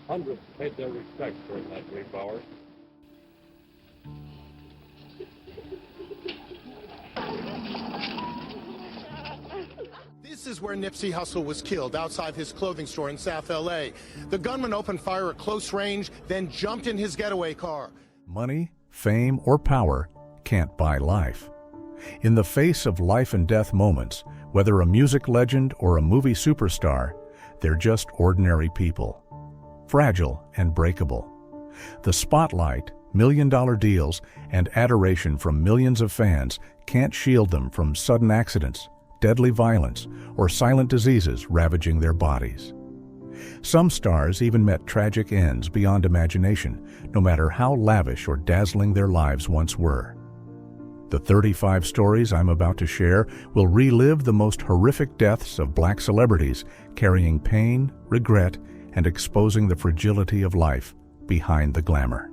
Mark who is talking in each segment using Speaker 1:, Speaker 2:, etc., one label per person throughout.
Speaker 1: Hundreds paid their respects during that brief hour.
Speaker 2: This is where Nipsey Hussle was killed, outside his clothing store in South L.A. The gunman opened fire at close range, then jumped in his getaway car.
Speaker 3: Money, fame, or power can't buy life. In the face of life and death moments, whether a music legend or a movie superstar, they're just ordinary people. Fragile and breakable. The spotlight, million-dollar deals, and adoration from millions of fans can't shield them from sudden accidents, deadly violence, or silent diseases ravaging their bodies. Some stars even met tragic ends beyond imagination, no matter how lavish or dazzling their lives once were. The 35 stories I'm about to share will relive the most horrific deaths of black celebrities, carrying pain, regret, and exposing the fragility of life behind the glamour.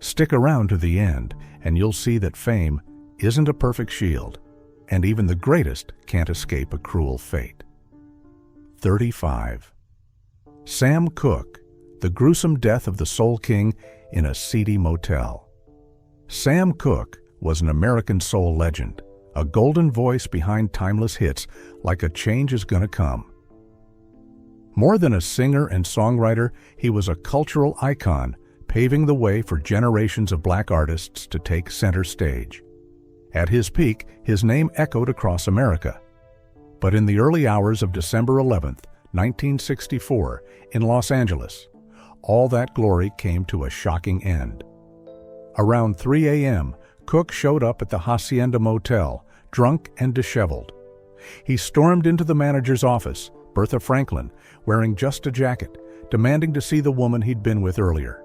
Speaker 3: Stick around to the end, and you'll see that fame isn't a perfect shield, and even the greatest can't escape a cruel fate. 35. Sam Cooke, the gruesome death of the Soul King in a seedy motel. Sam Cooke was an American soul legend, a golden voice behind timeless hits like A Change Is Gonna Come. More than a singer and songwriter, he was a cultural icon, paving the way for generations of black artists to take center stage. At his peak, his name echoed across America. But in the early hours of December 11, 1964, in Los Angeles, all that glory came to a shocking end. Around 3 a.m., Cooke showed up at the Hacienda Motel, drunk and disheveled. He stormed into the manager's office, Bertha Franklin, wearing just a jacket, demanding to see the woman he'd been with earlier.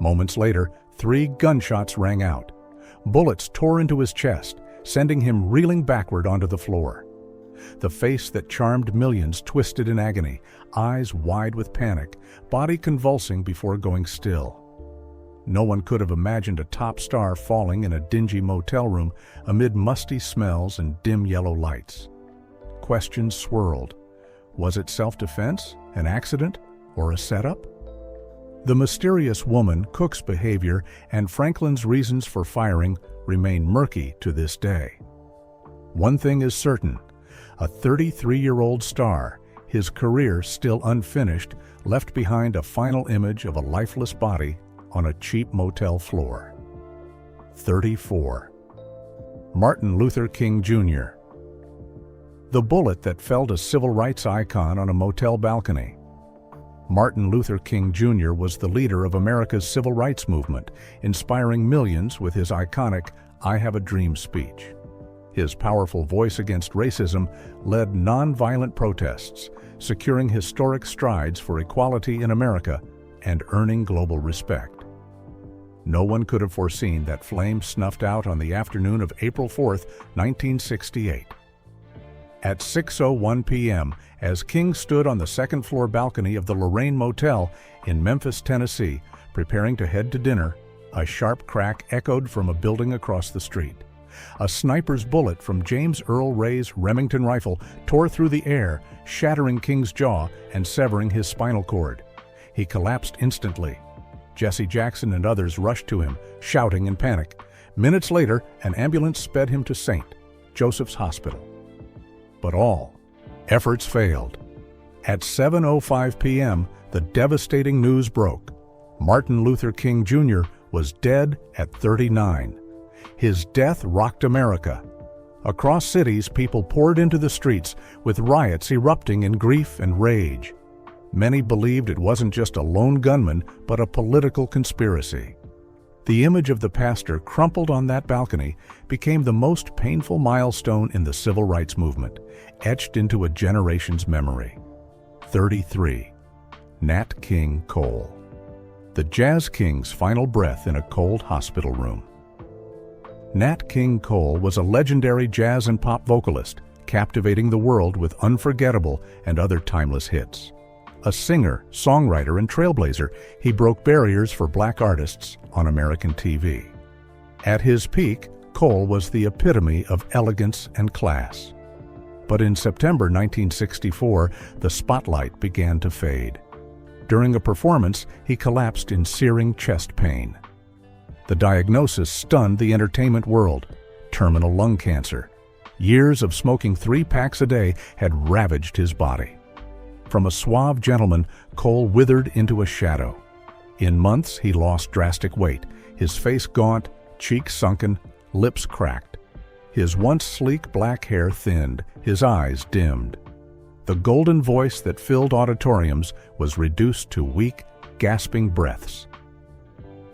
Speaker 3: Moments later, 3 gunshots rang out. Bullets tore into his chest, sending him reeling backward onto the floor. The face that charmed millions twisted in agony, eyes wide with panic, body convulsing before going still. No one could have imagined a top star falling in a dingy motel room amid musty smells and dim yellow lights. Questions swirled. Was it self-defense, an accident, or a setup? The mysterious woman, Cooke's behavior, and Franklin's reasons for firing remain murky to this day. One thing is certain: a 33-year-old star, his career still unfinished, left behind a final image of a lifeless body on a cheap motel floor. 34. Martin Luther King Jr. The bullet that felled a civil rights icon on a motel balcony. Martin Luther King Jr. was the leader of America's civil rights movement, inspiring millions with his iconic "I Have a Dream" speech. His powerful voice against racism led nonviolent protests, securing historic strides for equality in America and earning global respect. No one could have foreseen that flame snuffed out on the afternoon of April 4, 1968. At 6:01 p.m., as King stood on the second-floor balcony of the Lorraine Motel in Memphis, Tennessee, preparing to head to dinner, a sharp crack echoed from a building across the street. A sniper's bullet from James Earl Ray's Remington rifle tore through the air, shattering King's jaw and severing his spinal cord. He collapsed instantly. Jesse Jackson and others rushed to him, shouting in panic. Minutes later, an ambulance sped him to St. Joseph's Hospital. But all efforts failed. At 7:05 p.m., the devastating news broke. Martin Luther King Jr. was dead at 39. His death rocked America. Across cities, people poured into the streets, with riots erupting in grief and rage. Many believed it wasn't just a lone gunman, but a political conspiracy. The image of the pastor crumpled on that balcony became the most painful milestone in the civil rights movement, etched into a generation's memory. 33. Nat King Cole. The Jazz King's final breath in a cold hospital room. Nat King Cole was a legendary jazz and pop vocalist, captivating the world with unforgettable and other timeless hits. A singer, songwriter, and trailblazer, he broke barriers for black artists on American TV. At his peak, Cole was the epitome of elegance and class. But in September 1964, the spotlight began to fade. During a performance, he collapsed in searing chest pain. The diagnosis stunned the entertainment world: terminal lung cancer. Years of smoking 3 packs a day had ravaged his body. From a suave gentleman, Cole withered into a shadow. In months, he lost drastic weight, his face gaunt, cheeks sunken, lips cracked. His once sleek black hair thinned, his eyes dimmed. The golden voice that filled auditoriums was reduced to weak, gasping breaths.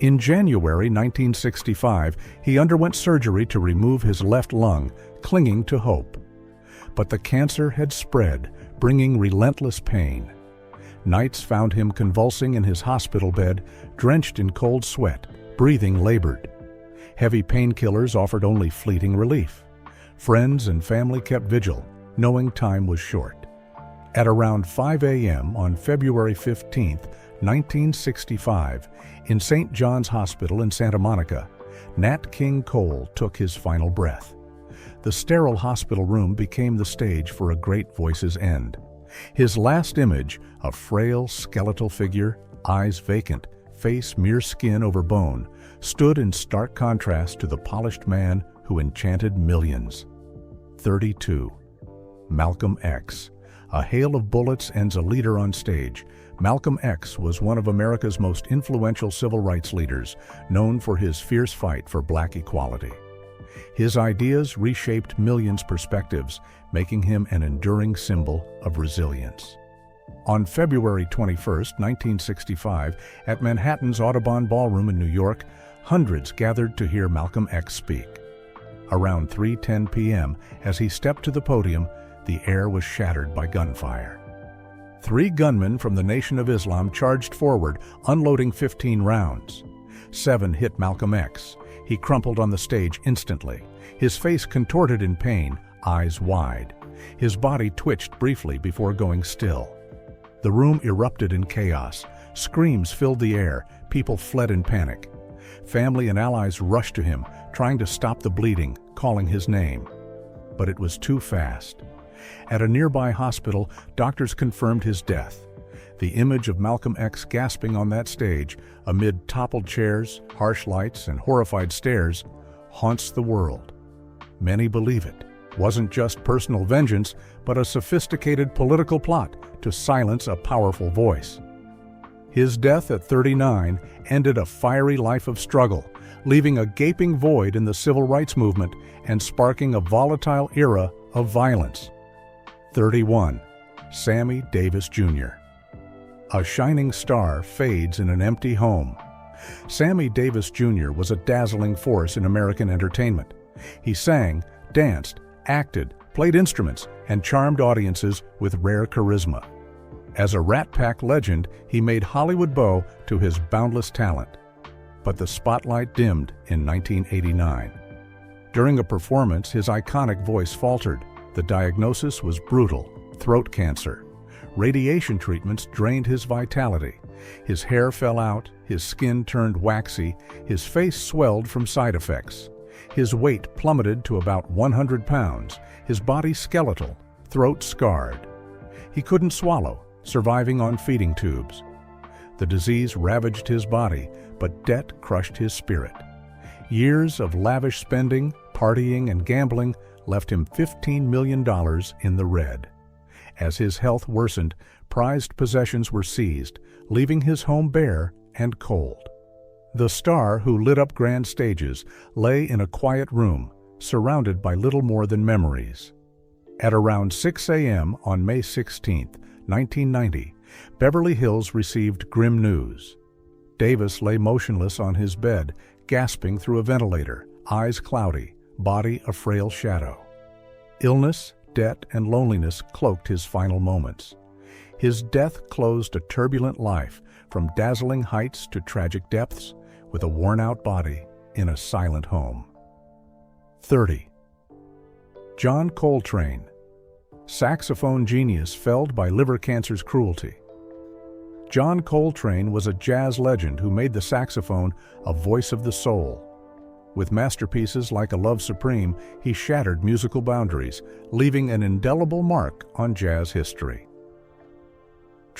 Speaker 3: In January 1965, he underwent surgery to remove his left lung, clinging to hope. But the cancer had spread, bringing relentless pain. Nights found him convulsing in his hospital bed, drenched in cold sweat, breathing labored. Heavy painkillers offered only fleeting relief. Friends and family kept vigil, knowing time was short. At around 5 a.m. on February 15, 1965, in St. John's Hospital in Santa Monica, Nat King Cole took his final breath. The sterile hospital room became the stage for a great voice's end. His last image, a frail, skeletal figure, eyes vacant, face mere skin over bone, stood in stark contrast to the polished man who enchanted millions. 32. Malcolm X. A hail of bullets ends a leader on stage. Malcolm X was one of America's most influential civil rights leaders, known for his fierce fight for black equality. His ideas reshaped millions' perspectives, making him an enduring symbol of resilience. On February 21, 1965, at Manhattan's Audubon Ballroom in New York, hundreds gathered to hear Malcolm X speak. Around 3:10 p.m., as he stepped to the podium, the air was shattered by gunfire. 3 gunmen from the Nation of Islam charged forward, unloading 15 rounds. 7 hit Malcolm X. He crumpled on the stage instantly, his face contorted in pain, eyes wide. His body twitched briefly before going still. The room erupted in chaos. Screams filled the air. People fled in panic. Family and allies rushed to him, trying to stop the bleeding, calling his name. But it was too fast. At a nearby hospital, doctors confirmed his death. The image of Malcolm X gasping on that stage, amid toppled chairs, harsh lights, and horrified stares, haunts the world. Many believe it wasn't just personal vengeance, but a sophisticated political plot to silence a powerful voice. His death at 39 ended a fiery life of struggle, leaving a gaping void in the civil rights movement and sparking a volatile era of violence. 31. Sammy Davis Jr. A shining star fades in an empty home. Sammy Davis Jr. was a dazzling force in American entertainment. He sang, danced, acted, played instruments, and charmed audiences with rare charisma. As a Rat Pack legend, he made Hollywood bow to his boundless talent. But the spotlight dimmed in 1989. During a performance, his iconic voice faltered. The diagnosis was brutal: throat cancer. Radiation treatments drained his vitality. His hair fell out, his skin turned waxy, his face swelled from side effects. His weight plummeted to about 100 pounds, his body skeletal, throat scarred. He couldn't swallow, surviving on feeding tubes. The disease ravaged his body, but debt crushed his spirit. Years of lavish spending, partying, and gambling left him $15 million in the red. As his health worsened, prized possessions were seized, leaving his home bare and cold. The star who lit up grand stages lay in a quiet room, surrounded by little more than memories. At around 6 a.m. on May 16, 1990, Beverly Hills received grim news. Davis lay motionless on his bed, gasping through a ventilator, eyes cloudy, body a frail shadow. Illness, debt, and loneliness cloaked his final moments. His death closed a turbulent life, from dazzling heights to tragic depths, with a worn-out body in a silent home. 30. John Coltrane, saxophone genius felled by liver cancer's cruelty. John Coltrane was a jazz legend who made the saxophone a voice of the soul. With masterpieces like A Love Supreme, he shattered musical boundaries, leaving an indelible mark on jazz history.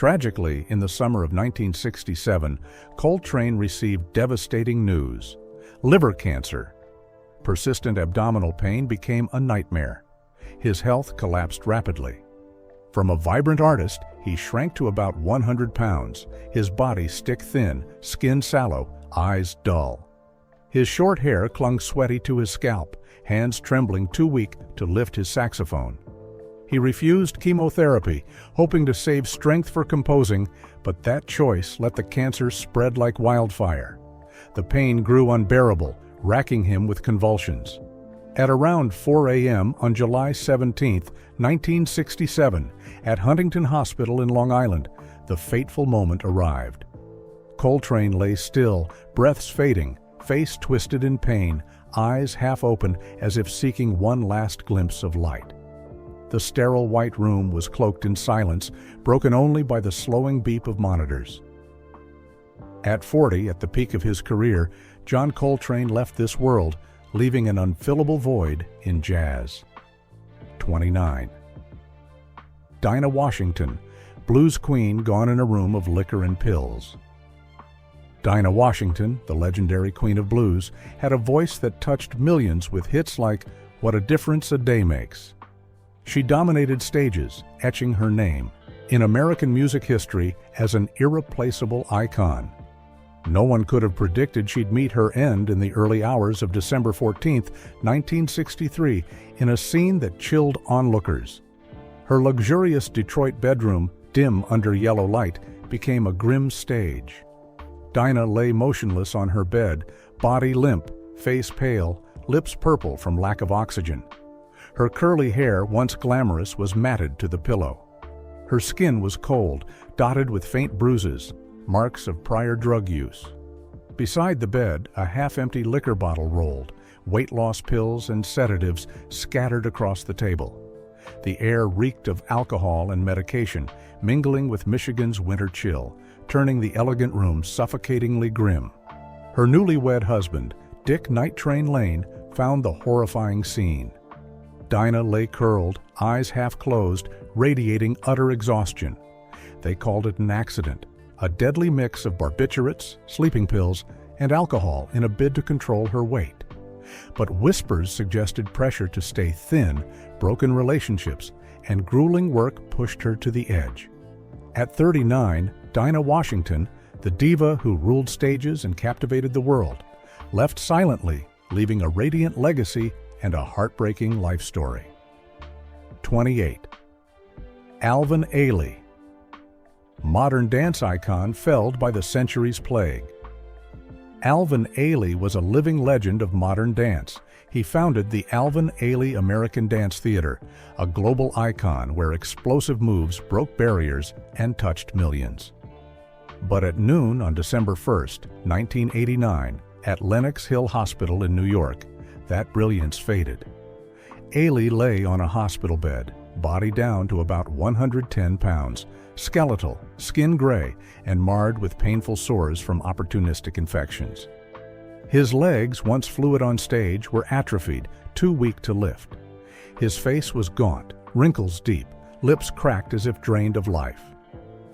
Speaker 3: Tragically, in the summer of 1967, Coltrane received devastating news: liver cancer. Persistent abdominal pain became a nightmare. His health collapsed rapidly. From a vibrant artist, he shrank to about 100 pounds, his body stick-thin, skin sallow, eyes dull. His short hair clung sweaty to his scalp, hands trembling too weak to lift his saxophone. He refused chemotherapy, hoping to save strength for composing, but that choice let the cancer spread like wildfire. The pain grew unbearable, racking him with convulsions. At around 4 a.m. on July 17, 1967, at Huntington Hospital in Long Island, the fateful moment arrived. Coltrane lay still, breaths fading, face twisted in pain, eyes half open as if seeking one last glimpse of light. The sterile white room was cloaked in silence, broken only by the slowing beep of monitors. At 40, at the peak of his career, John Coltrane left this world, leaving an unfillable void in jazz. 29. Dinah Washington, blues queen gone in a room of liquor and pills. Dinah Washington, the legendary queen of blues, had a voice that touched millions with hits like "What a Difference a Day Makes." She dominated stages, etching her name in American music history as an irreplaceable icon. No one could have predicted she'd meet her end in the early hours of December 14, 1963, in a scene that chilled onlookers. Her luxurious Detroit bedroom, dim under yellow light, became a grim stage. Dinah lay motionless on her bed, body limp, face pale, lips purple from lack of oxygen. Her curly hair, once glamorous, was matted to the pillow. Her skin was cold, dotted with faint bruises, marks of prior drug use. Beside the bed, a half-empty liquor bottle rolled, weight loss pills and sedatives scattered across the table. The air reeked of alcohol and medication, mingling with Michigan's winter chill, turning the elegant room suffocatingly grim. Her newlywed husband, Dick Night Train Lane, found the horrifying scene. Dinah lay curled, eyes half closed, radiating utter exhaustion. They called it an accident, a deadly mix of barbiturates, sleeping pills, and alcohol in a bid to control her weight. But whispers suggested pressure to stay thin, broken relationships, and grueling work pushed her to the edge. At 39, Dinah Washington, the diva who ruled stages and captivated the world, left silently, leaving a radiant legacy and a heartbreaking life story. 28. Alvin Ailey, modern dance icon felled by the century's plague. Alvin Ailey was a living legend of modern dance. He founded the Alvin Ailey American Dance Theater, a global icon where explosive moves broke barriers and touched millions. But at noon on December 1, 1989, at Lenox Hill Hospital in New York, that brilliance faded. Ailey lay on a hospital bed, body down to about 110 pounds, skeletal, skin gray, and marred with painful sores from opportunistic infections. His legs, once fluid on stage, were atrophied, too weak to lift. His face was gaunt, wrinkles deep, lips cracked as if drained of life.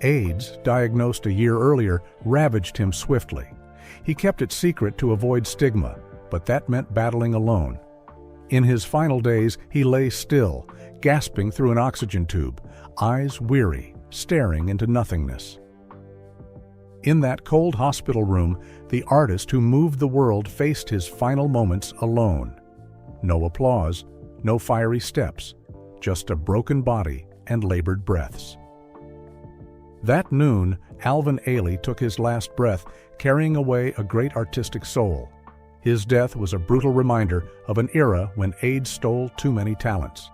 Speaker 3: AIDS, diagnosed a year earlier, ravaged him swiftly. He kept it secret to avoid stigma, but that meant battling alone. In his final days, he lay still, gasping through an oxygen tube, eyes weary, staring into nothingness. In that cold hospital room, the artist who moved the world faced his final moments alone. No applause, no fiery steps, just a broken body and labored breaths. That noon, Alvin Ailey took his last breath, carrying away a great artistic soul. His death was a brutal reminder of an era when AIDS stole too many talents.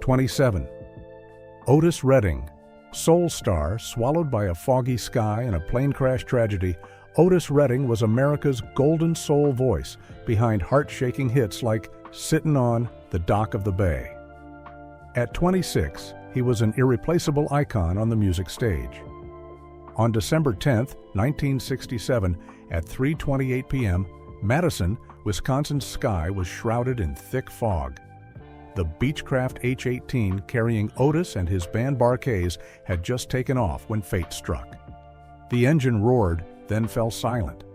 Speaker 3: 27. Otis Redding, soul star swallowed by a foggy sky and a plane crash tragedy, Otis Redding was America's golden soul voice behind heart-shaking hits like "Sittin' on the Dock of the Bay." At 26, he was an irreplaceable icon on the music stage. On December 10, 1967, at 3:28 p.m., Madison, Wisconsin's sky was shrouded in thick fog. the Beechcraft H-18 carrying Otis and his band Bar-Kays had just taken off when fate struck. The engine roared, then fell silent.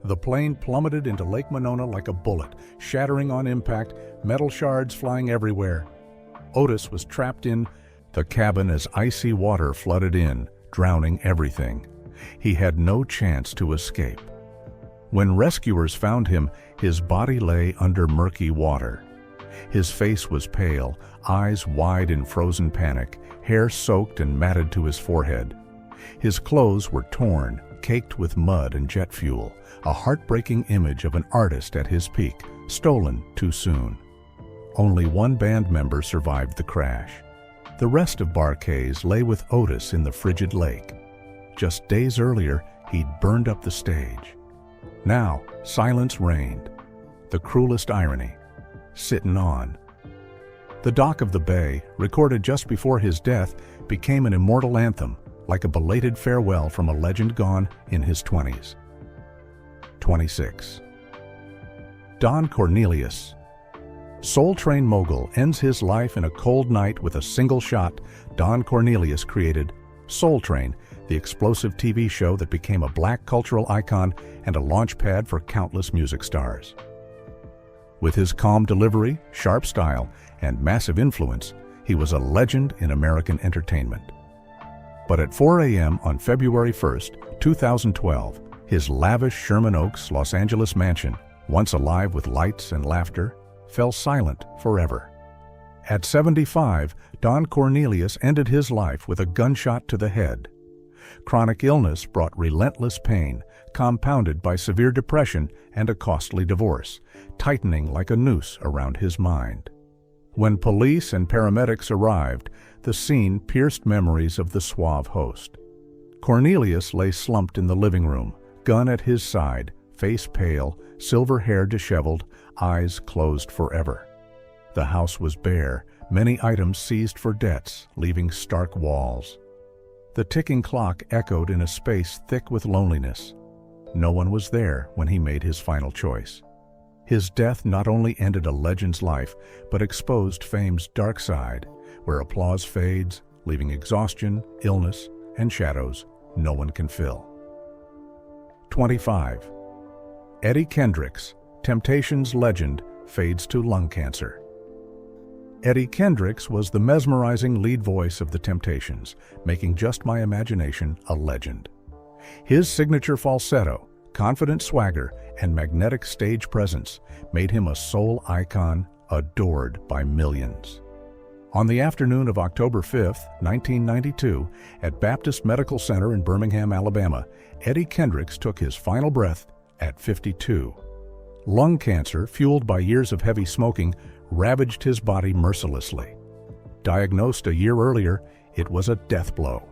Speaker 3: The plane plummeted into Lake Monona like a bullet, shattering on impact, metal shards flying everywhere. Otis was trapped in the cabin as icy water flooded in, drowning everything. He had no chance to escape. When rescuers found him, his body lay under murky water. His face was pale, eyes wide in frozen panic, hair soaked and matted to his forehead. His clothes were torn, caked with mud and jet fuel, a heartbreaking image of an artist at his peak, stolen too soon. Only one band member survived the crash. The rest of Bar-Kays lay with Otis in the frigid lake. Just days earlier, he'd burned up the stage. Now, silence reigned. The cruelest irony. Sittin' on. The Dock of the Bay, recorded just before his death, became an immortal anthem, like a belated farewell from a legend gone in his 20s. 26. Don Cornelius. Soul Train mogul ends his life in a cold night with a single shot. Don Cornelius created Soul Train, the explosive TV show that became a black cultural icon and a launch pad for countless music stars. With his calm delivery, sharp style, and massive influence, he was a legend in American entertainment. But at 4 a.m. on February 1st, 2012, his lavish Sherman Oaks, Los Angeles mansion, once alive with lights and laughter, fell silent forever. At 75, Don Cornelius ended his life with a gunshot to the head. Chronic illness brought relentless pain, compounded by severe depression and a costly divorce, tightening like a noose around his mind. When police and paramedics arrived, the scene pierced memories of the suave host. Cornelius lay slumped in the living room, gun at his side, face pale, silver hair disheveled, eyes closed forever. The house was bare, many items seized for debts, leaving stark walls. The ticking clock echoed in a space thick with loneliness. No one was there when he made his final choice. His death not only ended a legend's life, but exposed fame's dark side, where applause fades, leaving exhaustion, illness, and shadows no one can fill. 25. Eddie Kendricks, Temptations legend, fades to lung cancer. Eddie Kendricks was the mesmerizing lead voice of the Temptations, making Just My Imagination a legend. His signature falsetto, confident swagger, and magnetic stage presence made him a soul icon adored by millions. On the afternoon of October 5, 1992, at Baptist Medical Center in Birmingham, Alabama, Eddie Kendricks took his final breath at 52. Lung cancer, fueled by years of heavy smoking, ravaged his body mercilessly. Diagnosed a year earlier, it was a death blow.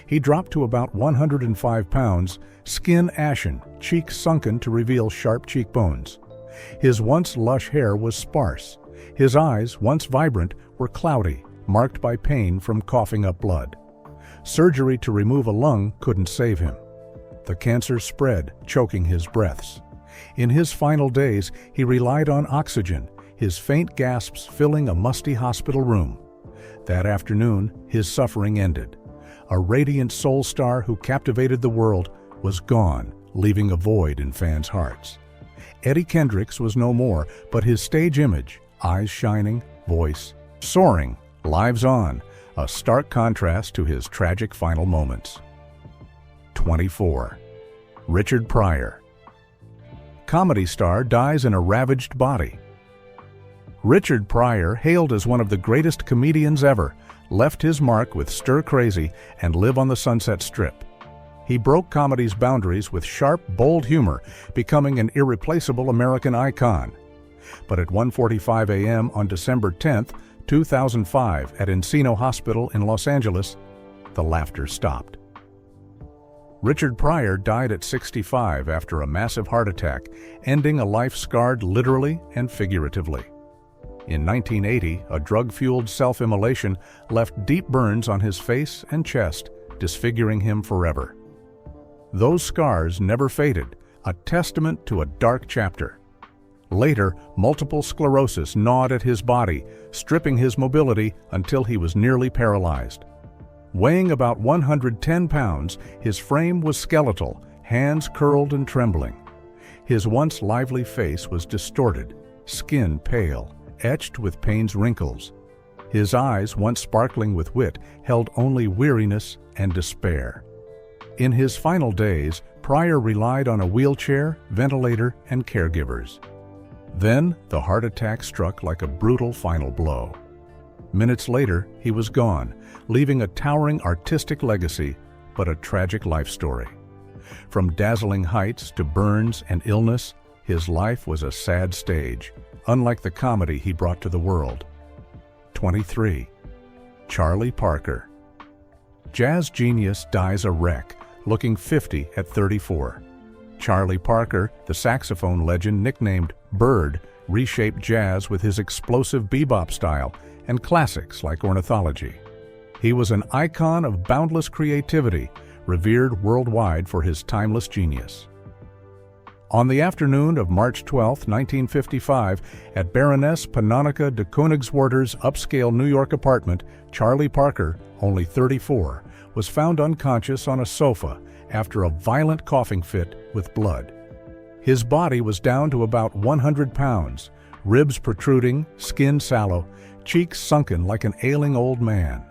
Speaker 3: He dropped to about 105 pounds, skin ashen, cheeks sunken to reveal sharp cheekbones. His once lush hair was sparse. His eyes, once vibrant, were cloudy, marked by pain from coughing up blood. Surgery to remove a lung couldn't save him. The cancer spread, choking his breaths. In his final days, he relied on oxygen, his faint gasps filling a musty hospital room. That afternoon, his suffering ended. A radiant soul star who captivated the world was gone, leaving a void in fans' hearts. Eddie Kendricks was no more, but his stage image, eyes shining, voice soaring, lives on, a stark contrast to his tragic final moments. 24. Richard Pryor. Comedy star dies in a ravaged body. Richard Pryor, hailed as one of the greatest comedians ever, left his mark with Stir Crazy and Live on the Sunset Strip. He broke comedy's boundaries with sharp, bold humor, becoming an irreplaceable American icon. But at 1:45 a.m. on December 10, 2005, at Encino Hospital in Los Angeles, the laughter stopped. Richard Pryor died at 65 after a massive heart attack, ending a life scarred literally and figuratively. In 1980, a drug-fueled self-immolation left deep burns on his face and chest, disfiguring him forever. Those scars never faded, a testament to a dark chapter. Later, multiple sclerosis gnawed at his body, stripping his mobility until he was nearly paralyzed. Weighing about 110 pounds, his frame was skeletal, hands curled and trembling. His once lively face was distorted, skin pale, etched with pain's wrinkles. His eyes, once sparkling with wit, held only weariness and despair. In his final days, Pryor relied on a wheelchair, ventilator, and caregivers. Then, the heart attack struck like a brutal final blow. Minutes later, he was gone, leaving a towering artistic legacy, but a tragic life story. From dazzling heights to burns and illness, his life was a sad stage, unlike the comedy he brought to the world. 23. Charlie Parker. Jazz genius dies a wreck, looking 50 at 34. Charlie Parker, the saxophone legend nicknamed Bird, reshaped jazz with his explosive bebop style and classics like Ornithology. He was an icon of boundless creativity, revered worldwide for his timeless genius. On the afternoon of March 12, 1955, at Baroness Panonica de Koenigswarter's upscale New York apartment, Charlie Parker, only 34, was found unconscious on a sofa after a violent coughing fit with blood. His body was down to about 100 pounds, ribs protruding, skin sallow, cheeks sunken like an ailing old man.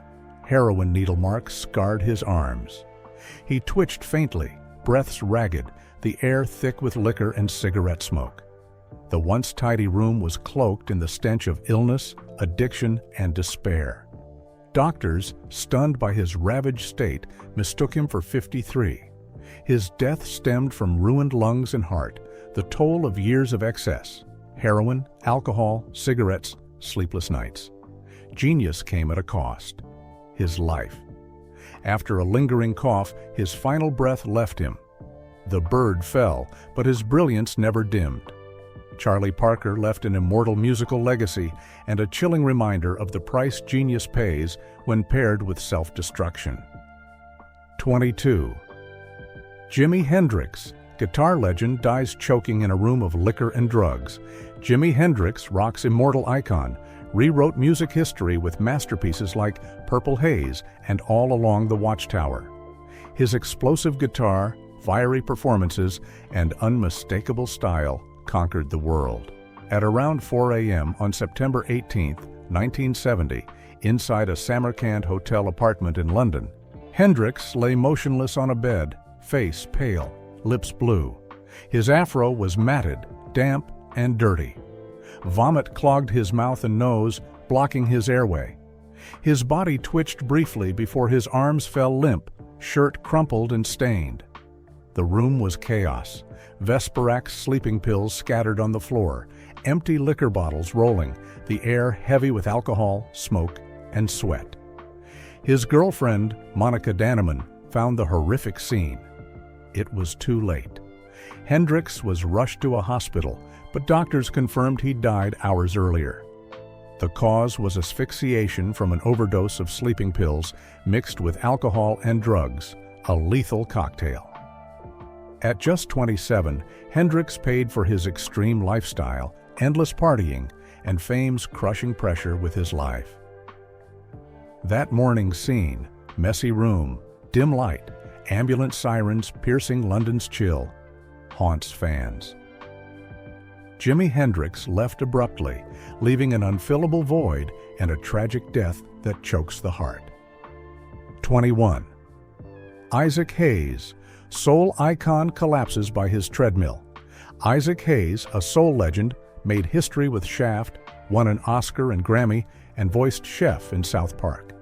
Speaker 3: Heroin needle marks scarred his arms. He twitched faintly, breaths ragged, the air thick with liquor and cigarette smoke. The once tidy room was cloaked in the stench of illness, addiction, and despair. Doctors, stunned by his ravaged state, mistook him for 53. His death stemmed from ruined lungs and heart, the toll of years of excess: heroin, alcohol, cigarettes, sleepless nights. Genius came at a cost: his life. After a lingering cough, his final breath left him. The bird fell, but his brilliance never dimmed. Charlie Parker left an immortal musical legacy and a chilling reminder of the price genius pays when paired with self-destruction. 22. Jimi Hendrix, guitar legend, dies choking in a room of liquor and drugs. Jimi Hendrix, rock's immortal icon, rewrote music history with masterpieces like Purple Haze and All Along the Watchtower. His explosive guitar, fiery performances, and unmistakable style conquered the world. At around 4 a.m. on September 18, 1970, inside a Samarkand hotel apartment in London, Hendrix lay motionless on a bed, face pale, lips blue. His afro was matted, damp, and dirty. Vomit clogged his mouth and nose, blocking his airway. His body twitched briefly before his arms fell limp, shirt crumpled and stained. The room was chaos. Vesperax sleeping pills scattered on the floor, empty liquor bottles rolling, the air heavy with alcohol, smoke, and sweat. His girlfriend, Monica Danneman, found the horrific scene. It was too late. Hendrix was rushed to a hospital, but doctors confirmed he died hours earlier. The cause was asphyxiation from an overdose of sleeping pills mixed with alcohol and drugs, a lethal cocktail. At just 27, Hendrix paid for his extreme lifestyle, endless partying, and fame's crushing pressure with his life. That morning's scene, messy room, dim light, ambulance sirens piercing London's chill, haunts fans. Jimi Hendrix left abruptly, leaving an unfillable void and a tragic death that chokes the heart. 21. Isaac Hayes, soul icon, collapses by his treadmill. Isaac Hayes, a soul legend, made history with Shaft, won an Oscar and Grammy, and voiced Chef in South Park.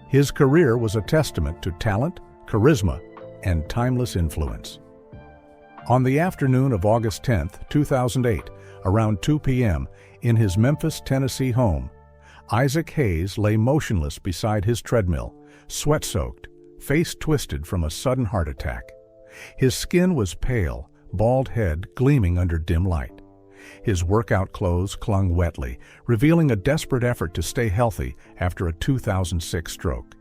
Speaker 3: His career was a testament to talent, charisma, and timeless influence. On the afternoon of August 10, 2008, around 2 p.m., in his Memphis, Tennessee home, Isaac Hayes lay motionless beside his treadmill, sweat-soaked, face twisted from a sudden heart attack. His skin was pale, bald head gleaming under dim light. His workout clothes clung wetly, revealing a desperate effort to stay healthy after a 2006 stroke.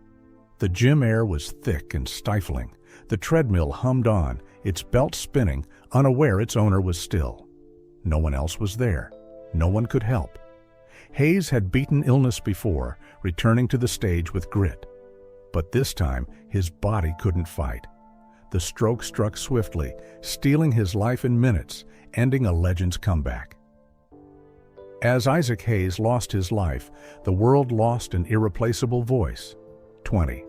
Speaker 3: The gym air was thick and stifling. The treadmill hummed on, its belt spinning, unaware its owner was still. No one else was there. No one could help. Hayes had beaten illness before, returning to the stage with grit. But this time, his body couldn't fight. The stroke struck swiftly, stealing his life in minutes, ending a legend's comeback. As Isaac Hayes lost his life, the world lost an irreplaceable voice. 20.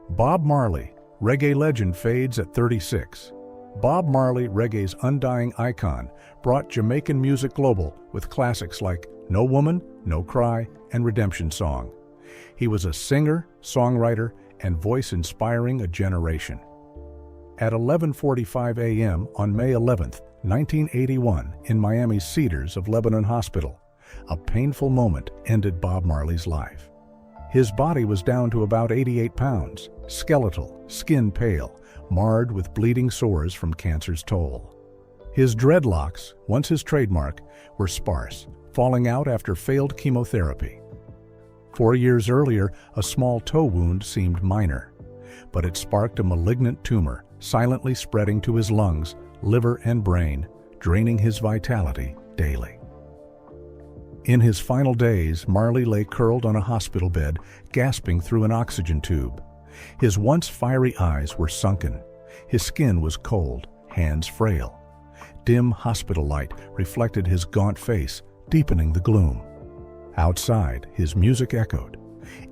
Speaker 3: Bob Marley, reggae legend, fades at 36. Bob Marley, reggae's undying icon, brought Jamaican music global with classics like No Woman, No Cry, and Redemption Song. He was a singer, songwriter, and voice inspiring a generation. At 11:45 a.m. on May 11, 1981, in Miami's Cedars of Lebanon Hospital, a painful moment ended Bob Marley's life. His body was down to about 88 pounds, skeletal, skin pale, marred with bleeding sores from cancer's toll. His dreadlocks, once his trademark, were sparse, falling out after failed chemotherapy. 4 years earlier, a small toe wound seemed minor, but it sparked a malignant tumor, silently spreading to his lungs, liver, and brain, draining his vitality daily. In his final days, Marley lay curled on a hospital bed, gasping through an oxygen tube. His once fiery eyes were sunken. His skin was cold, hands frail. Dim hospital light reflected his gaunt face, deepening the gloom. Outside, his music echoed.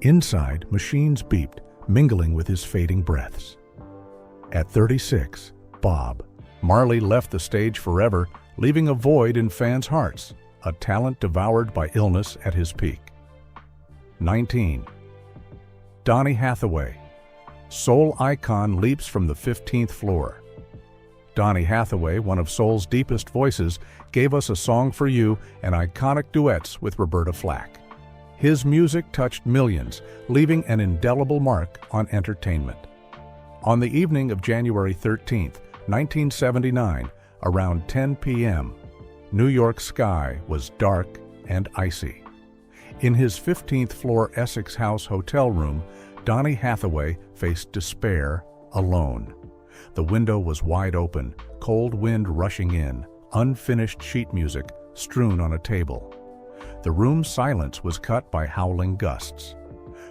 Speaker 3: Inside, machines beeped, mingling with his fading breaths. At 36, Bob Marley left the stage forever, leaving a void in fans' hearts, a talent devoured by illness at his peak. 19. Donny Hathaway, soul icon, leaps from the 15th floor. Donny Hathaway, one of soul's deepest voices, gave us A Song for You and iconic duets with Roberta Flack. His music touched millions, leaving an indelible mark on entertainment. On the evening of January 13, 1979, around 10 p.m., New York's sky was dark and icy. In his 15th floor Essex House hotel room, Donny Hathaway faced despair alone. The window was wide open, cold wind rushing in, unfinished sheet music strewn on a table. The room's silence was cut by howling gusts.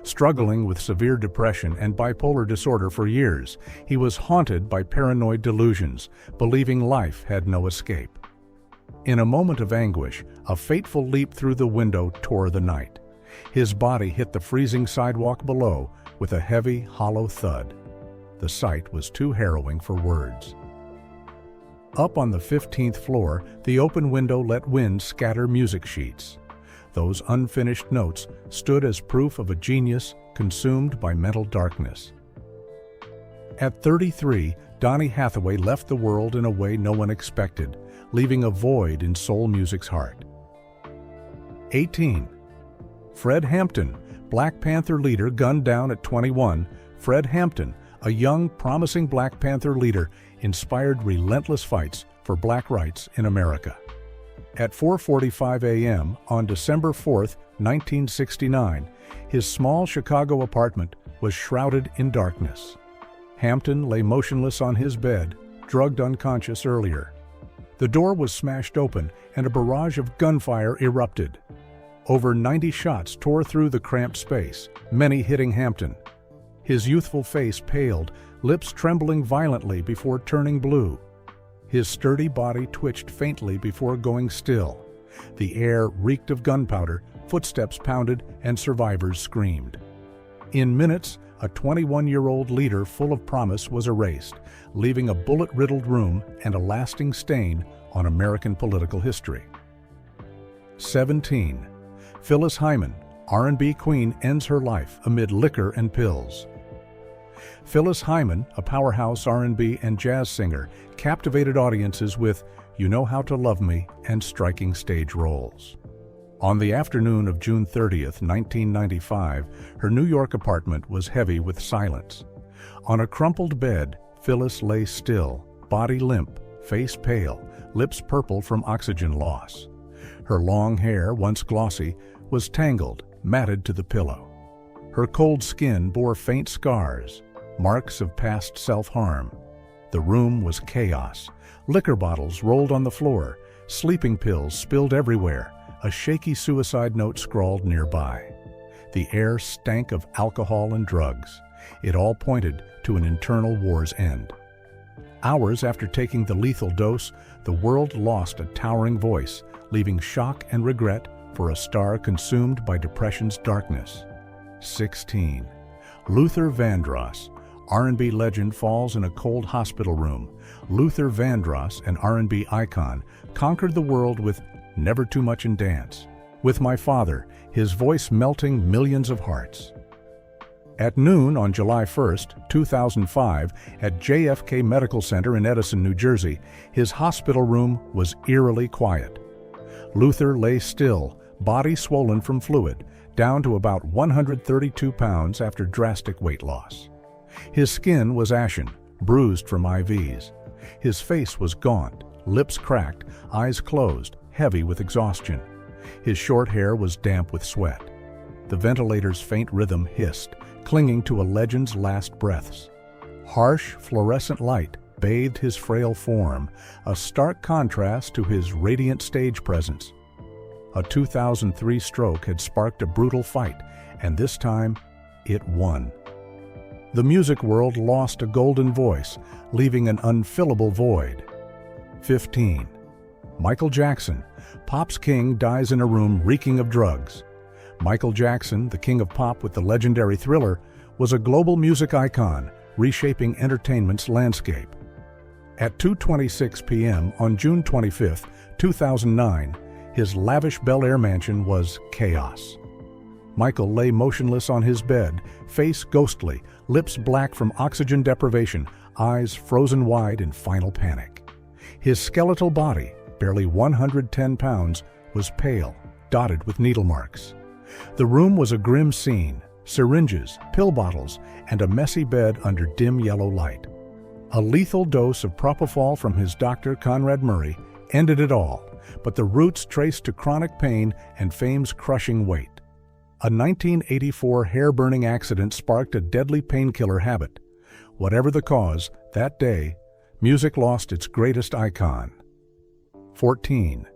Speaker 3: Struggling with severe depression and bipolar disorder for years, he was haunted by paranoid delusions, believing life had no escape. In a moment of anguish, a fateful leap through the window tore the night. His body hit the freezing sidewalk below with a heavy, hollow thud. The sight was too harrowing for words. Up on the 15th floor, the open window let wind scatter music sheets. Those unfinished notes stood as proof of a genius consumed by mental darkness. At 33, Donny Hathaway left the world in a way no one expected, leaving a void in soul music's heart. 18. Fred Hampton, Black Panther leader, gunned down at 21. Fred Hampton, a young, promising Black Panther leader, inspired relentless fights for black rights in America. At 4:45 a.m. on December 4, 1969, his small Chicago apartment was shrouded in darkness. Hampton lay motionless on his bed, drugged unconscious earlier. The door was smashed open and a barrage of gunfire erupted. Over 90 shots tore through the cramped space, many hitting Hampton. His youthful face paled, lips trembling violently before turning blue. His sturdy body twitched faintly before going still. The air reeked of gunpowder, footsteps pounded, and survivors screamed. In minutes, a 21-year-old leader full of promise was erased, leaving a bullet-riddled room and a lasting stain on American political history. 17. Phyllis Hyman, R&B queen, ends her life amid liquor and pills. Phyllis Hyman, a powerhouse R&B and jazz singer, captivated audiences with You Know How to Love Me and striking stage roles. On the afternoon of June 30, 1995, her New York apartment was heavy with silence. On a crumpled bed, Phyllis lay still, body limp, face pale, lips purple from oxygen loss. Her long hair, once glossy, was tangled, matted to the pillow. Her cold skin bore faint scars, marks of past self-harm. The room was chaos. Liquor bottles rolled on the floor, Sleeping pills spilled everywhere, a shaky suicide note scrawled nearby. The air stank of alcohol and drugs. It all pointed to an internal war's end. Hours after taking the lethal dose, the world lost a towering voice, leaving shock and regret for a star consumed by depression's darkness. 16. Luther Vandross, R&B legend, falls in a cold hospital room. Luther Vandross, an R&B icon, conquered the world with Never Too Much in Dance. With My Father, his voice melting millions of hearts. At noon on July 1, 2005, at JFK Medical Center in Edison, New Jersey, his hospital room was eerily quiet. Luther lay still, body swollen from fluid, down to about 132 pounds after drastic weight loss. His skin was ashen, bruised from IVs. His face was gaunt, lips cracked, eyes closed, heavy with exhaustion. His short hair was damp with sweat. The ventilator's faint rhythm hissed, clinging to a legend's last breaths. Harsh, fluorescent light bathed his frail form, a stark contrast to his radiant stage presence. A 2003 stroke had sparked a brutal fight, and this time, it won. The music world lost a golden voice, leaving an unfillable void. 15. Michael Jackson, pop's king, dies in a room reeking of drugs. Michael Jackson, the king of pop with the legendary Thriller, was a global music icon, reshaping entertainment's landscape. At 2:26 p.m. on June 25, 2009, his lavish Bel Air mansion was chaos. Michael lay motionless on his bed, face ghostly, lips black from oxygen deprivation, eyes frozen wide in final panic. His skeletal body, barely 110 pounds, was pale, dotted with needle marks. The room was a grim scene, syringes, pill bottles, and a messy bed under dim yellow light. A lethal dose of propofol from his doctor, Conrad Murray, ended it all, but the roots traced to chronic pain and fame's crushing weight. A 1984 hair-burning accident sparked a deadly painkiller habit. Whatever the cause, that day, music lost its greatest icon. 14.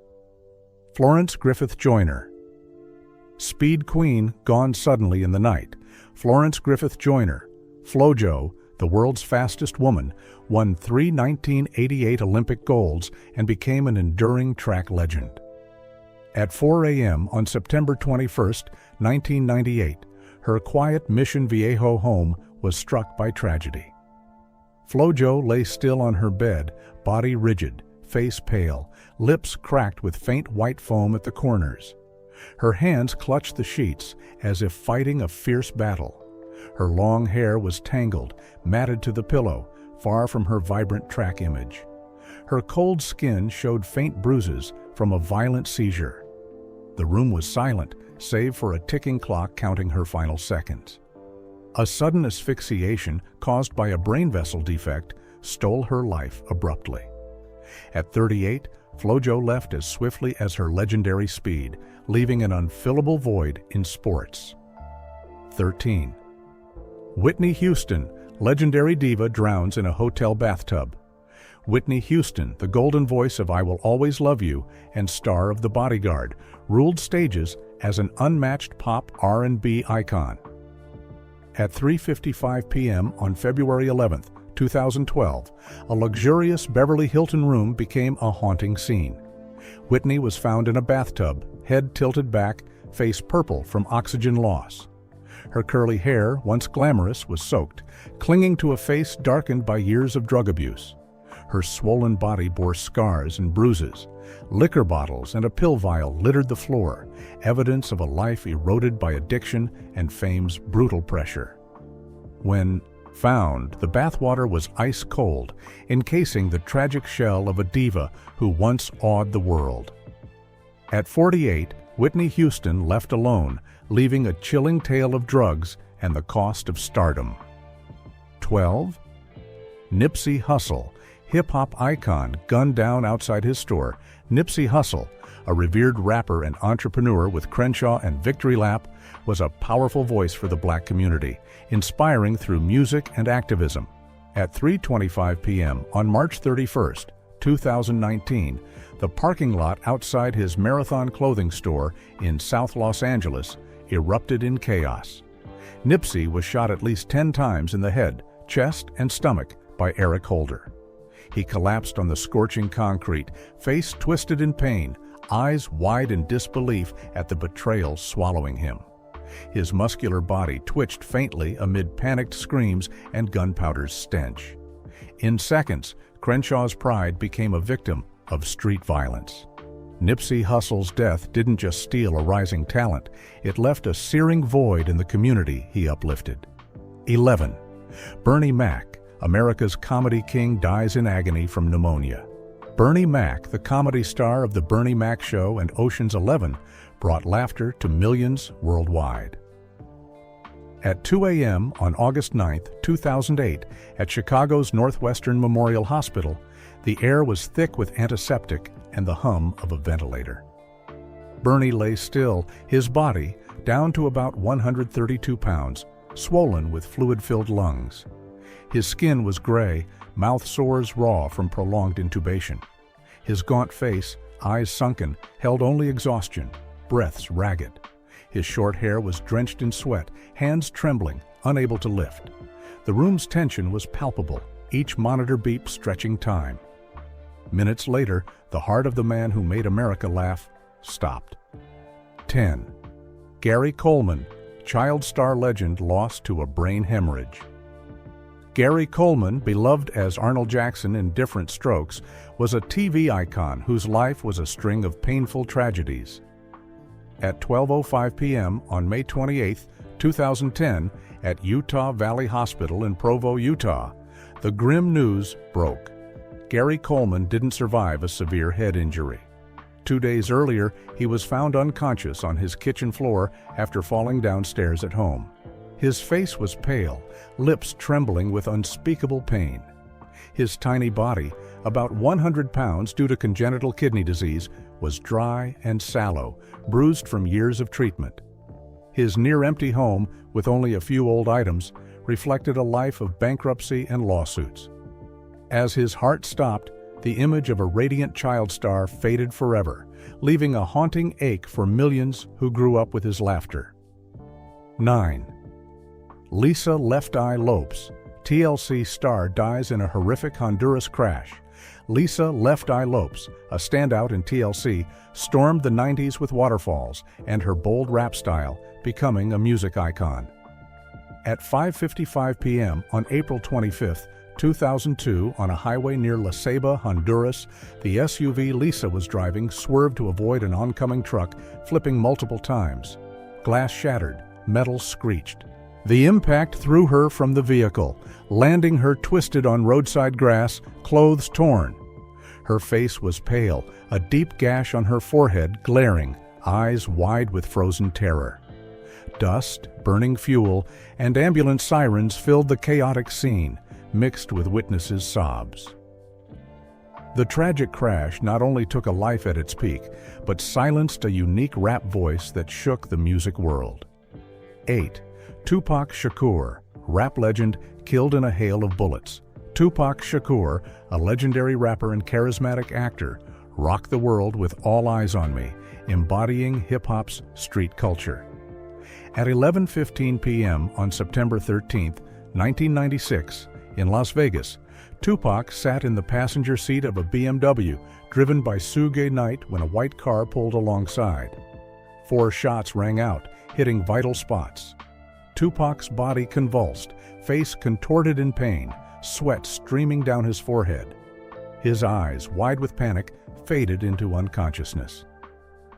Speaker 3: Florence Griffith Joyner. Speed Queen gone suddenly in the night, Florence Griffith Joyner, Flo-Jo, the world's fastest woman, won 3 1988 Olympic golds and became an enduring track legend. At 4 a.m. on September 21, 1998, her quiet Mission Viejo home was struck by tragedy. Flo-Jo lay still on her bed, body rigid, face pale, lips cracked with faint white foam at the corners. Her hands clutched the sheets as if fighting a fierce battle. Her long hair was tangled, matted to the pillow, far from her vibrant track image. Her cold skin showed faint bruises from a violent seizure. The room was silent, save for a ticking clock counting her final seconds. A sudden asphyxiation caused by a brain vessel defect stole her life abruptly. At 38, Flo-Jo left as swiftly as her legendary speed, leaving an unfillable void in sports. 13. Whitney Houston, legendary diva, drowns in a hotel bathtub. Whitney Houston, the golden voice of I Will Always Love You and star of The Bodyguard, ruled stages as an unmatched pop R&B icon. At 3:55 p.m. on February 11, 2012, a luxurious Beverly Hilton room became a haunting scene. Whitney was found in a bathtub, head tilted back, face purple from oxygen loss. Her curly hair, once glamorous, was soaked, clinging to a face darkened by years of drug abuse. Her swollen body bore scars and bruises. Liquor bottles and a pill vial littered the floor, evidence of a life eroded by addiction and fame's brutal pressure. When found, the bathwater was ice cold, encasing the tragic shell of a diva who once awed the world. At 48, Whitney Houston left alone, leaving a chilling tale of drugs and the cost of stardom. 12. Nipsey Hussle, hip-hop icon, gunned down outside his store. Nipsey Hussle, a revered rapper and entrepreneur with Crenshaw and Victory Lap, was a powerful voice for the black community, inspiring through music and activism. At 3:25 p.m. on March 31, 2019, the parking lot outside his Marathon clothing store in South Los Angeles erupted in chaos. Nipsey was shot at least 10 times in the head, chest, and stomach by Eric Holder. He collapsed on the scorching concrete, face twisted in pain, eyes wide in disbelief at the betrayal swallowing him. His muscular body twitched faintly amid panicked screams and gunpowder's stench. In seconds, Crenshaw's pride became a victim of street violence. Nipsey Hussle's death didn't just steal a rising talent, it left a searing void in the community he uplifted. 11. Bernie Mac, America's comedy king, dies in agony from pneumonia. Bernie Mac, the comedy star of The Bernie Mac Show and Ocean's 11, brought laughter to millions worldwide. At 2 a.m. on August 9, 2008, at Chicago's Northwestern Memorial Hospital, the air was thick with antiseptic and the hum of a ventilator. Bernie lay still, his body, down to about 132 pounds, swollen with fluid-filled lungs. His skin was gray, mouth sores raw from prolonged intubation. His gaunt face, eyes sunken, held only exhaustion, breaths ragged. His short hair was drenched in sweat, hands trembling, unable to lift. The room's tension was palpable, each monitor beep stretching time. Minutes later, the heart of the man who made America laugh stopped. 10. Gary Coleman, child star legend, lost to a brain hemorrhage. Gary Coleman, beloved as Arnold Jackson in Different Strokes, was a TV icon whose life was a string of painful tragedies. At 12:05 p.m. on May 28, 2010, at Utah Valley Hospital in Provo, Utah, the grim news broke. Gary Coleman didn't survive a severe head injury. 2 days earlier, he was found unconscious on his kitchen floor after falling downstairs at home. His face was pale, lips trembling with unspeakable pain. His tiny body, about 100 pounds due to congenital kidney disease, was dry and sallow, bruised from years of treatment. His near-empty home, with only a few old items, reflected a life of bankruptcy and lawsuits. As his heart stopped, the image of a radiant child star faded forever, leaving a haunting ache for millions who grew up with his laughter. 9. Lisa Left Eye Lopes, TLC star, dies in a horrific Honduras crash. Lisa Left Eye Lopes, a standout in TLC, stormed the 90s with waterfalls and her bold rap style, becoming a music icon. At 5:55 p.m. on April 25, 2002, on a highway near La Ceiba, Honduras, the SUV Lisa was driving swerved to avoid an oncoming truck, flipping multiple times. Glass shattered, metal screeched. The impact threw her from the vehicle, landing her twisted on roadside grass, clothes torn. Her face was pale, a deep gash on her forehead glaring, eyes wide with frozen terror. Dust, burning fuel, and ambulance sirens filled the chaotic scene, mixed with witnesses' sobs. The tragic crash not only took a life at its peak, but silenced a unique rap voice that shook the music world. 8. Tupac Shakur, rap legend, killed in a hail of bullets. Tupac Shakur, a legendary rapper and charismatic actor, rocked the world with All Eyes on Me, embodying hip-hop's street culture. At 11:15 p.m. on September 13, 1996, in Las Vegas, Tupac sat in the passenger seat of a BMW driven by Suge Knight when a white car pulled alongside. 4 shots rang out, hitting vital spots. Tupac's body convulsed, face contorted in pain, sweat streaming down his forehead. His eyes, wide with panic, faded into unconsciousness.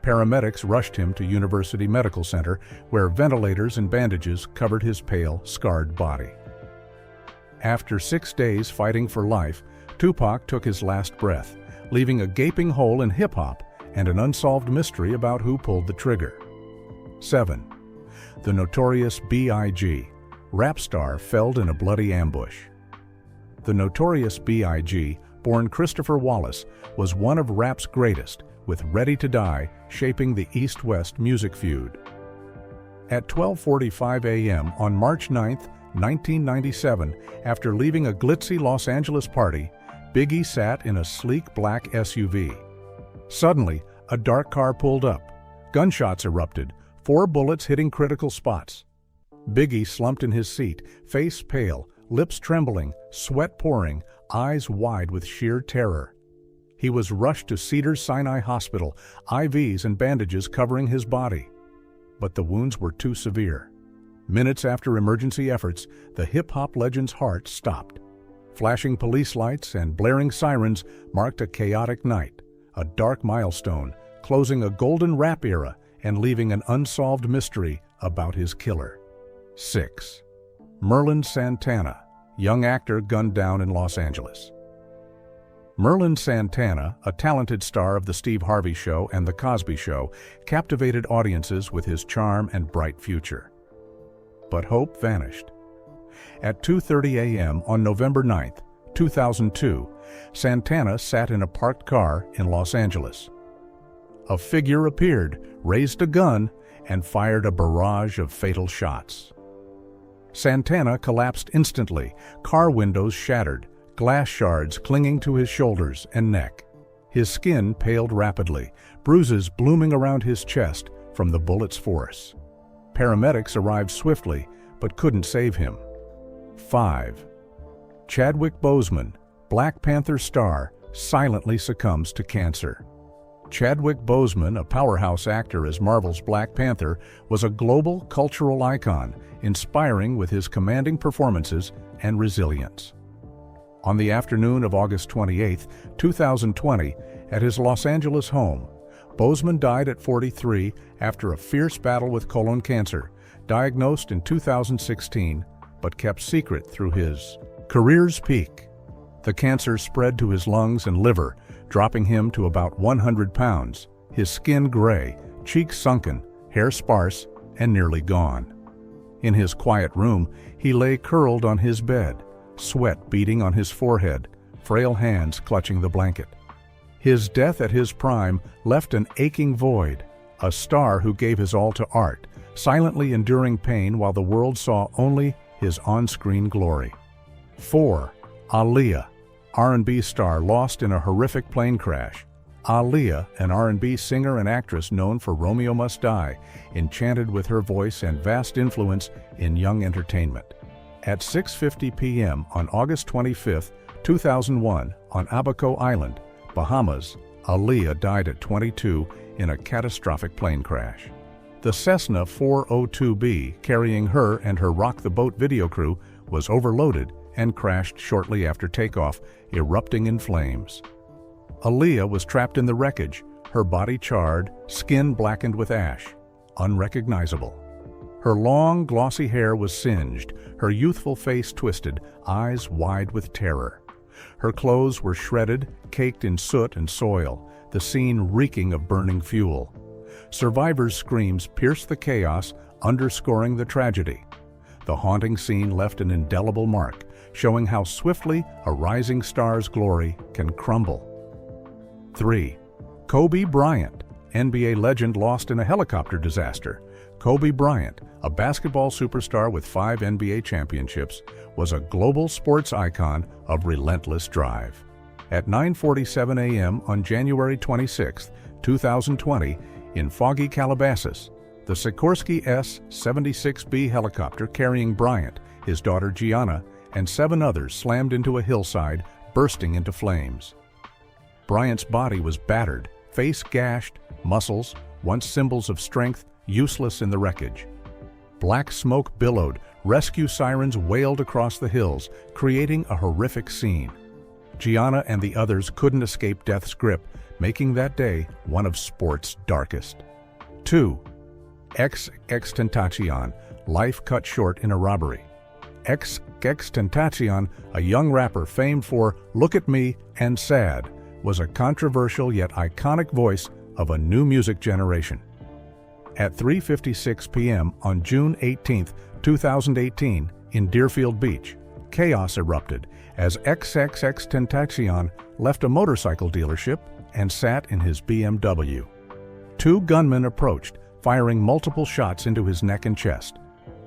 Speaker 3: Paramedics rushed him to University Medical Center, where ventilators and bandages covered his pale, scarred body. After 6 days fighting for life, Tupac took his last breath, leaving a gaping hole in hip-hop and an unsolved mystery about who pulled the trigger. 7. The notorious B.I.G., rap star, felled in a bloody ambush. The notorious B.I.G., born Christopher Wallace, was one of rap's greatest, with Ready to Die shaping the East-West music feud. At 12:45 a.m. on March 9, 1997, after leaving a glitzy Los Angeles party, Biggie sat in a sleek black SUV. Suddenly, a dark car pulled up. Gunshots erupted, 4 bullets hitting critical spots. Biggie slumped in his seat, face pale, lips trembling, sweat pouring, eyes wide with sheer terror. He was rushed to Cedars-Sinai Hospital, IVs and bandages covering his body. But the wounds were too severe. Minutes after emergency efforts, the hip-hop legend's heart stopped. Flashing police lights and blaring sirens marked a chaotic night, a dark milestone, closing a golden rap era and leaving an unsolved mystery about his killer. 6. Merlin Santana, young actor gunned down in Los Angeles. Merlin Santana, a talented star of The Steve Harvey Show and The Cosby Show, captivated audiences with his charm and bright future. But hope vanished. At 2:30 a.m. on November 9, 2002, Santana sat in a parked car in Los Angeles. A figure appeared, raised a gun, and fired a barrage of fatal shots. Santana collapsed instantly, car windows shattered, glass shards clinging to his shoulders and neck. His skin paled rapidly, bruises blooming around his chest from the bullet's force. Paramedics arrived swiftly, but couldn't save him. 5. Chadwick Boseman, Black Panther star, silently succumbs to cancer. Chadwick Boseman, a powerhouse actor as Marvel's Black Panther, was a global cultural icon, inspiring with his commanding performances and resilience. On the afternoon of August 28, 2020, at his Los Angeles home, Boseman died at 43 after a fierce battle with colon cancer, diagnosed in 2016, but kept secret through his career's peak. The cancer spread to his lungs and liver, dropping him to about 100 pounds, his skin gray, cheeks sunken, hair sparse, and nearly gone. In his quiet room, he lay curled on his bed, sweat beading on his forehead, frail hands clutching the blanket. His death at his prime left an aching void, a star who gave his all to art, silently enduring pain while the world saw only his on-screen glory. 4. Aaliyah, R&B star lost in a horrific plane crash. Aaliyah, an R&B singer and actress known for Romeo Must Die, enchanted with her voice and vast influence in young entertainment. At 6:50 p.m. on August 25, 2001, on Abaco Island, Bahamas, Aaliyah died at 22 in a catastrophic plane crash. The Cessna 402B carrying her and her Rock the Boat video crew was overloaded and crashed shortly after takeoff, erupting in flames. Aaliyah was trapped in the wreckage, her body charred, skin blackened with ash, unrecognizable. Her long, glossy hair was singed, her youthful face twisted, eyes wide with terror. Her clothes were shredded, caked in soot and soil, the scene reeking of burning fuel. Survivors' screams pierced the chaos, underscoring the tragedy. The haunting scene left an indelible mark, showing how swiftly a rising star's glory can crumble. 3. Kobe Bryant, NBA legend lost in a helicopter disaster. Kobe Bryant, a basketball superstar with 5 NBA championships, was a global sports icon of relentless drive. At 9:47 a.m. on January 26, 2020, in foggy Calabasas, the Sikorsky S-76B helicopter carrying Bryant, his daughter Gianna, and 7 others slammed into a hillside, bursting into flames. Bryant's body was battered, face gashed, muscles, once symbols of strength, useless in the wreckage. Black smoke billowed, rescue sirens wailed across the hills, creating a horrific scene. Gianna and the others couldn't escape death's grip, making that day one of sport's darkest. 2. XXXTentacion, life cut short in a robbery. XXXTentacion, a young rapper famed for "Look at Me" and "Sad," was a controversial yet iconic voice of a new music generation. At 3:56 p.m. on June 18, 2018, in Deerfield Beach, chaos erupted as XXXTentacion left a motorcycle dealership and sat in his BMW. 2 gunmen approached, firing multiple shots into his neck and chest.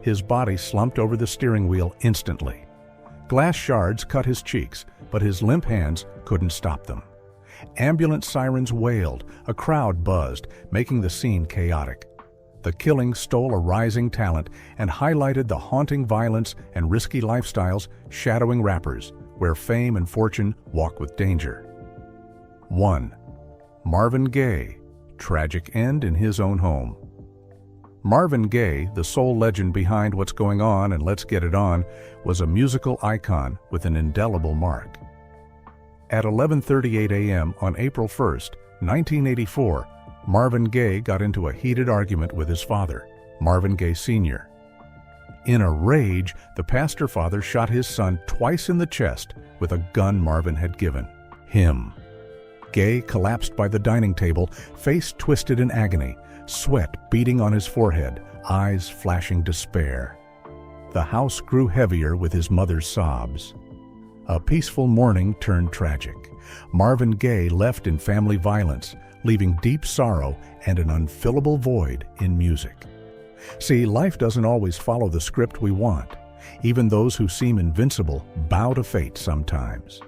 Speaker 3: His body slumped over the steering wheel instantly. Glass shards cut his cheeks, but his limp hands couldn't stop them. Ambulance sirens wailed, a crowd buzzed, making the scene chaotic. The killing stole a rising talent and highlighted the haunting violence and risky lifestyles shadowing rappers, where fame and fortune walk with danger. 1. Marvin Gaye, tragic end in his own home. Marvin Gaye, the soul legend behind What's Going On and Let's Get It On, was a musical icon with an indelible mark. At 11:38 a.m. on April 1, 1984, Marvin Gaye got into a heated argument with his father, Marvin Gaye Sr. In a rage, the pastor father shot his son twice in the chest with a gun Marvin had given him. Gaye collapsed by the dining table, face twisted in agony, sweat beading on his forehead, eyes flashing despair. The house grew heavier with his mother's sobs. A peaceful morning turned tragic. Marvin Gaye left in family violence, leaving deep sorrow and an unfillable void in music. See, life doesn't always follow the script we want. Even those who seem invincible bow to fate sometimes.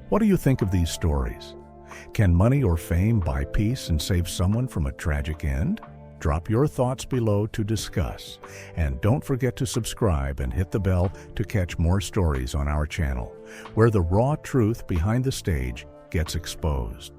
Speaker 3: What do you think of these stories? Can money or fame buy peace and save someone from a tragic end? Drop your thoughts below to discuss. And don't forget to subscribe and hit the bell to catch more stories on our channel, where the raw truth behind the stage gets exposed.